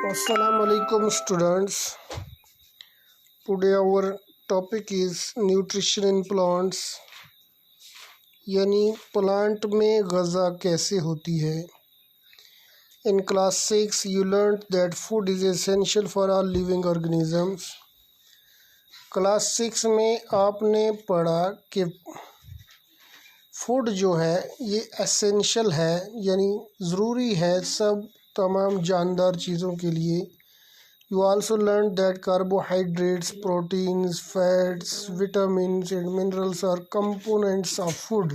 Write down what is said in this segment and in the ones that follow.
Assalamu alaikum students. Today our topic is nutrition in plants, यानी plant में Gaza कैसे होती है. In class 6 you learned that food is essential for all living organisms. Class 6 में आपने पढ़ा कि फूड जो है ये एसेंशियल है, यानी ज़रूरी है सब तमाम जानदार चीज़ों के लिए. You also learn that carbohydrates, proteins, fats, vitamins and minerals are components of food.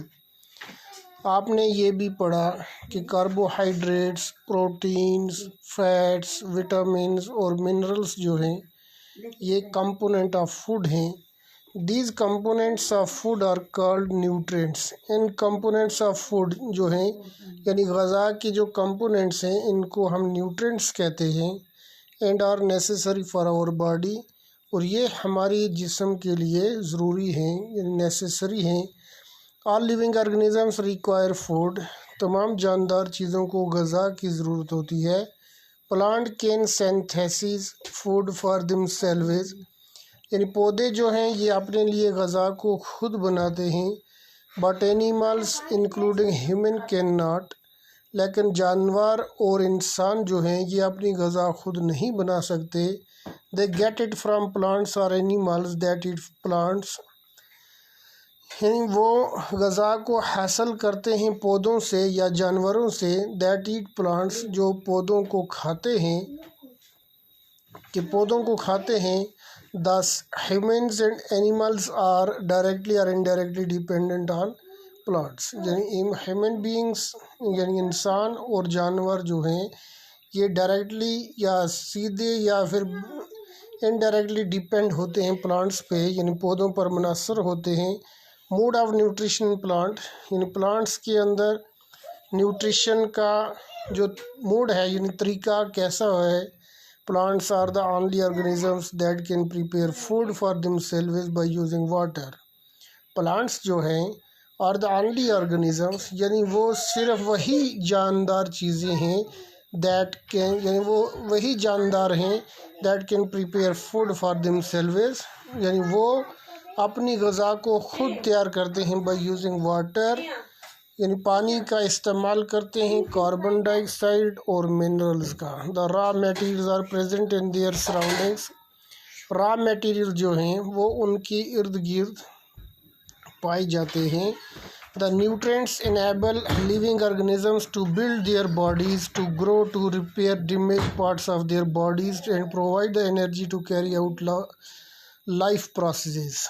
आपने ये भी पढ़ा कि कार्बोहाइड्रेट्स, प्रोटीन्स, फैट्स, विटामिन्स और मिनरल्स जो हैं ये कंपोनेंट ऑफ फूड हैं. These components of food are called nutrients. इन components of food जो हैं यानी ग़ज़ा की जो components हैं इनको हम nutrients कहते हैं. and are necessary for our body, और ये हमारी जिस्म के लिए ज़रूरी हैं यानी necessary हैं. all living organisms require food. तमाम जानदार चीज़ों को ग़ज़ा की ज़रूरत होती है. plant can synthesize food for themselves, यानी पौधे जो हैं ये अपने लिए ग़ज़ा को खुद बनाते हैं. But animals including human can not, लेकिन जानवर और इंसान जो हैं ये अपनी ग़ज़ा खुद नहीं बना सकते. They get it from plants और एनिमल्स दैट ईट प्लांट्स, यानी वो ग़ज़ा को हासिल करते हैं पौधों से या जानवरों से. दैट ईट प्लांट्स, जो पौधों को खाते हैं, कि पौधों को खाते हैं. Thus, humans and animals are directly or indirectly dependent on plants. यानी human beings यानी इंसान और जानवर जो हैं ये डायरेक्टली या सीधे या फिर इनडायरेक्टली डिपेंड होते हैं प्लांट्स पे, यानी पौधों पर मुनहसर होते हैं. मोड ऑफ न्यूट्रिशन प्लांट, यानी प्लांट्स के अंदर न्यूट्रिशन का जो मोड है यानी तरीका कैसा है. Plants are the only organisms that can prepare food for themselves by using water. Plants जो हैं are the only organisms, यानी वो सिर्फ वही जानदार चीज़ें हैं that can, यानी वो वही जानदार हैं that can prepare food for themselves, यानी वो अपनी ग़ज़ा को खुद तैयार करते हैं by using water, यानी पानी का इस्तेमाल करते हैं, कार्बन डाइऑक्साइड और मिनरल्स का. The raw materials are present in their surroundings. Raw material जो हैं वो उनके इर्द गिर्द पाए जाते हैं. The nutrients enable living organisms to build their bodies, to grow, to repair damage parts of their bodies and provide the energy to carry out life processes.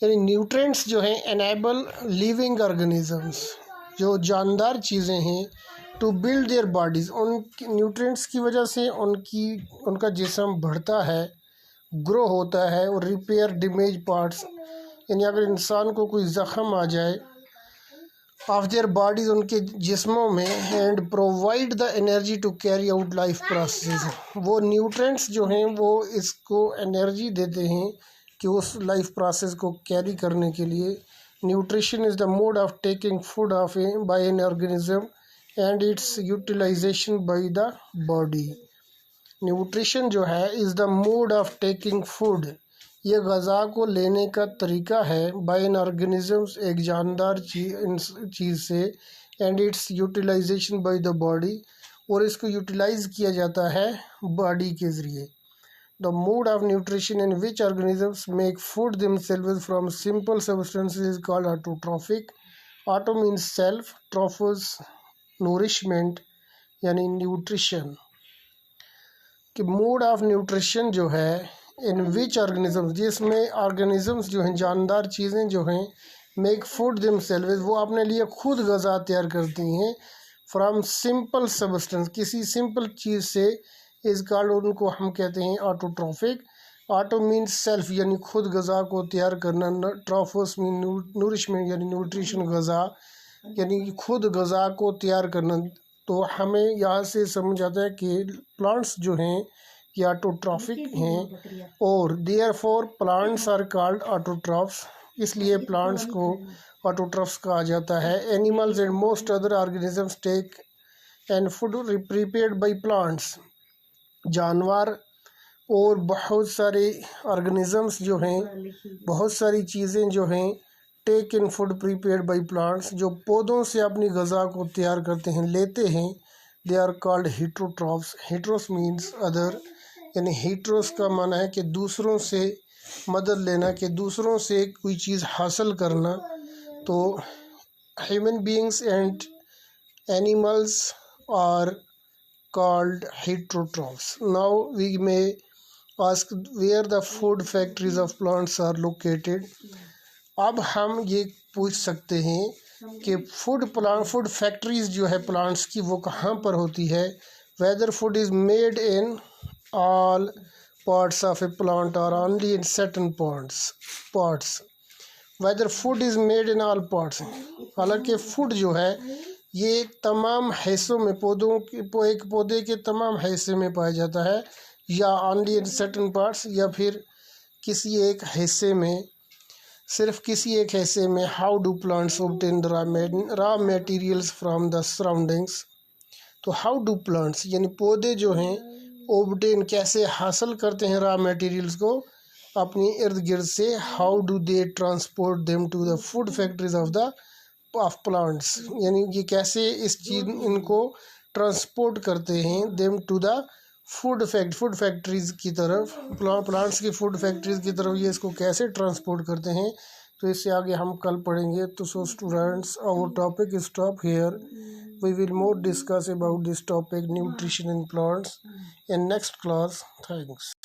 यानी न्यूट्रिएंट्स जो हैं एनेबल लिविंग ऑर्गेनिजम्स, जो जानदार चीज़ें हैं, to build their bodies, उन nutrients की वजह से उनका जिस्म बढ़ता है, ग्रो होता है. और रिपेयर डैमेज पार्ट्स, यानी अगर इंसान को कोई ज़ख़म आ जाए ऑफ देयर बॉडीज़ उनके जिस्मों में. And provide the energy to carry out life process, वो न्यूट्रिएंट्स जो हैं वो इसको एनर्जी देते हैं कि उस लाइफ प्रोसेस को कैरी करने के लिए. Nutrition is the mode of taking food of by an organism and its utilization by the body. Nutrition जो है is the mode of taking food, ये ग़ज़ा को लेने का तरीका है. बाय एन ऑर्गेनिज्म, एक जानदार चीज़ से. And its utilization by the body, और इसको यूटिलाइज़ किया जाता है बॉडी के ज़रिए. The mode of nutrition in which organisms make food themselves from simple substances is called autotrophic. Auto means self, trophos nourishment, यानी nutrition. कि mode of nutrition जो है in which organisms, जिसमें organisms जो हैं जानदार चीज़ें जो हैं make food themselves, वो अपने लिए खुद ग़ज़ा तैयार करती हैं. from simple substance, किसी सिंपल चीज़ से, इस कॉल्ड, उनको हम कहते हैं ऑटोट्रॉफिक. ऑटो मीन्स सेल्फ, यानी खुद ग़ज़ा को तैयार करना. ट्रॉफोस मीन नूरिशमेंट, यानी न्यूट्रिशन, ग़ज़ा यानी खुद ग़ज़ा को तैयार करना. तो हमें यहाँ से समझ आता है कि प्लांट्स जो हैं ये ऑटोट्रॉफिक हैं, और therefore plants are called autotrophs, इसलिए प्लांट्स को ऑटोट्रॉफ्स कहा जाता है. Animals and most other organisms take and food prepared by plants. جانور اور بہت سارے آرگنیزمس جو ہیں، بہت ساری چیزیں جو ہیں take in food prepared by plants، جو پودوں سے اپنی غذا کو تیار کرتے ہیں، لیتے ہیں. They are called heterotrophs. Heteros means other, یعنی ہیٹروس کا معنی ہے کہ دوسروں سے مدد لینا، کہ دوسروں سے کوئی چیز حاصل کرنا. تو human beings and animals are called heterotrophs. Now we may ask where the food factories of plants are located. اب ہم یہ پوچھ سکتے ہیں کہ فوڈ فیکٹریز جو ہے پلانٹس کی وہ کہاں پر ہوتی ہے. whether food is made in all parts of a plant or only in certain parts. whether food is made in all parts. حالانکہ فوڈ جو ہے یہ تمام حصوں میں ایک پودے کے تمام حصے میں پایا جاتا ہے، یا only in certain parts، یا پھر کسی ایک حصے میں، صرف کسی ایک حصے میں. how do plants obtain the raw materials from the surroundings. تو how do plants یعنی پودے جو ہیں obtain کیسے حاصل کرتے ہیں raw materials کو اپنی ارد گرد سے. how do they transport them to the food factories of plants. یعنی یہ کیسے ان کو ٹرانسپورٹ کرتے ہیں them to the food factories کی طرف، پلانٹس کی فوڈ فیکٹریز کی طرف یہ اس کو کیسے ٹرانسپورٹ کرتے ہیں. تو اس سے آگے ہم کل پڑھیں گے. تو so students our topic is stop here. We will more discuss about this topic nutrition in plants in next class. Thanks.